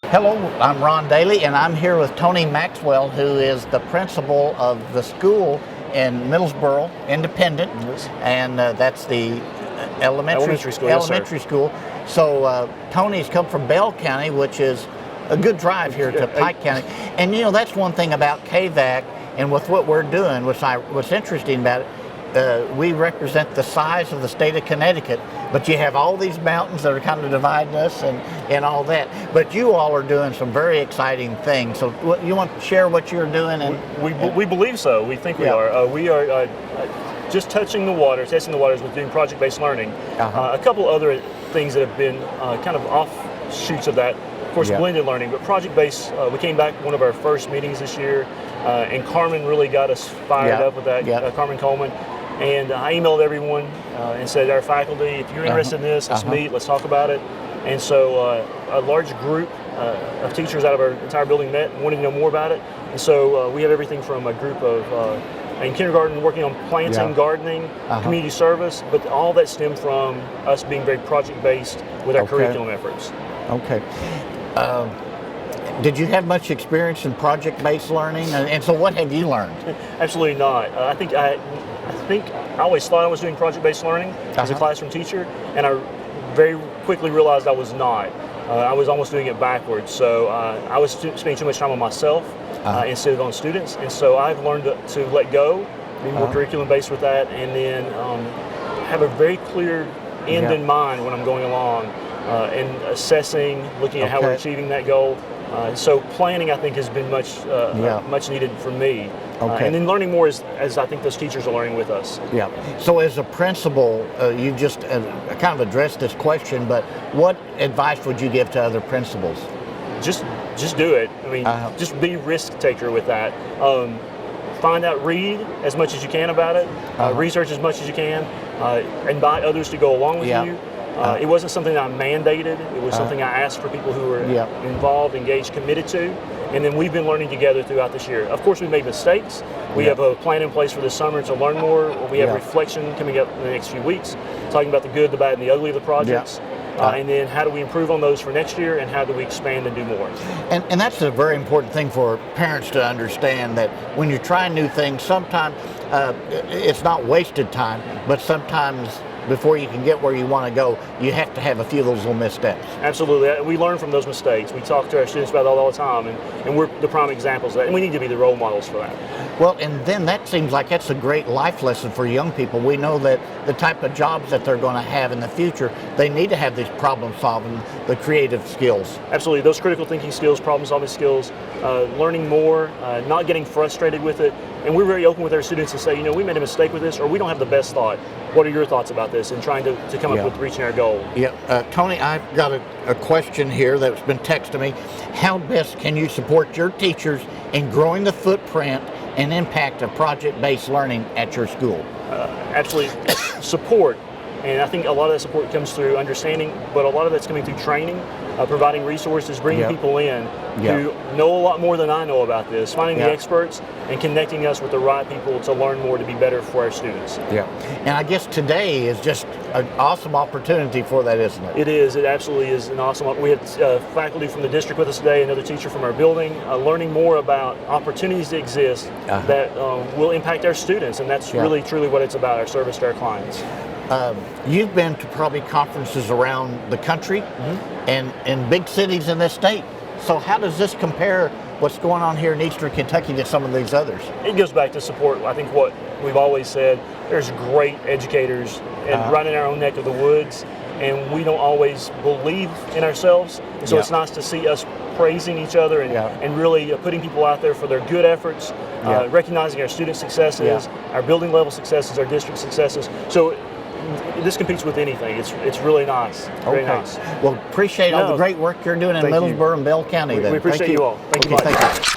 Hello, I'm Ron Daly, and I'm here with Tony Maxwell, who is the principal of the school in Middlesboro, Independent, and that's the elementary school. So Tony's come from Bell County, which is a good drive here to Pike County. And you know, that's one thing about KVAC, and with what we're doing, what's interesting about it, we represent the size of the state of Connecticut, but you have all these mountains that are kind of dividing us and all that. But you all are doing some very exciting things. So you want to share what you're doing? And we believe so. We think we are. We are just testing the waters with doing project-based learning. A couple other things that have been kind of offshoots of that. Of course, blended learning, but project-based, we came back one of our first meetings this year, and Carmen really got us fired up with that, Carmen Coleman. And I emailed everyone and said, our faculty, if you're interested in this, let's meet, let's talk about it. And so a large group of teachers out of our entire building met and wanted to know more about it. And so we have everything from a group of, in kindergarten, working on planting, gardening, community service, but all that stemmed from us being very project-based with our curriculum efforts. Okay. Did you have much experience in project-based learning? And so what have you learned? Absolutely not. I think I always thought I was doing project-based learning as a classroom teacher, and I very quickly realized I was not. I was almost doing it backwards. So I was spending too much time on myself instead of on students, and so I've learned to let go, be more curriculum-based with that, and then have a very clear end in mind when I'm going along and assessing, looking at how we're achieving that goal. So planning, I think, has been much needed for me. And then learning more as I think those teachers are learning with us. So as a principal, you just kind of addressed this question, but what advice would you give to other principals? Just do it. I mean, just be risk taker with that. Find out, read as much as you can about it, research as much as you can, invite others to go along with you. It wasn't something I mandated. It was something I asked for people who were involved, engaged, committed to. And then we've been learning together throughout this year. Of course, we made mistakes. We have a plan in place for this summer to learn more. We have reflection coming up in the next few weeks, talking about the good, the bad, and the ugly of the projects. And then how do we improve on those for next year, and how do we expand and do more? And that's a very important thing for parents to understand, that when you're trying new things, sometimes it's not wasted time, but sometimes before you can get where you want to go, you have to have a few of those little missteps. Absolutely. We learn from those mistakes. We talk to our students about that all the time, and we're the prime examples of that, and we need to be the role models for that. Well, and then that seems like that's a great life lesson for young people. We know that the type of jobs that they're going to have in the future, they need to have these problem solving, the creative skills. Absolutely. Those critical thinking skills, problem solving skills, learning more, not getting frustrated with it. And we're very open with our students to say, you know, we made a mistake with this, or we don't have the best thought. What are your thoughts about this? And trying to come up with reaching our goal. Tony, I've got a question here that's been texted to me. How best can you support your teachers in growing the footprint and impact of project-based learning at your school? Absolutely. Support. And I think a lot of that support comes through understanding, but a lot of that's coming through training, providing resources, bringing people in who know a lot more than I know about this, finding the experts and connecting us with the right people to learn more, to be better for our students. And I guess today is just an awesome opportunity for that, isn't it? It is. It absolutely is an awesome. We had faculty from the district with us today, another teacher from our building, learning more about opportunities that exist that will impact our students, and that's really, truly what it's about, our service to our clients. You've been to probably conferences around the country and in big cities in this state. So how does this compare what's going on here in Eastern Kentucky to some of these others? It goes back to support. I think what we've always said, there's great educators right in our own neck of the woods, and we don't always believe in ourselves. And so it's nice to see us praising each other and really putting people out there for their good efforts, recognizing our student successes, our building level successes, our district successes. So this competes with anything. It's really nice. Very nice. Well, appreciate all the great work you're doing in Middlesboro and Bell County. We appreciate you all. Thank you much. Thank you.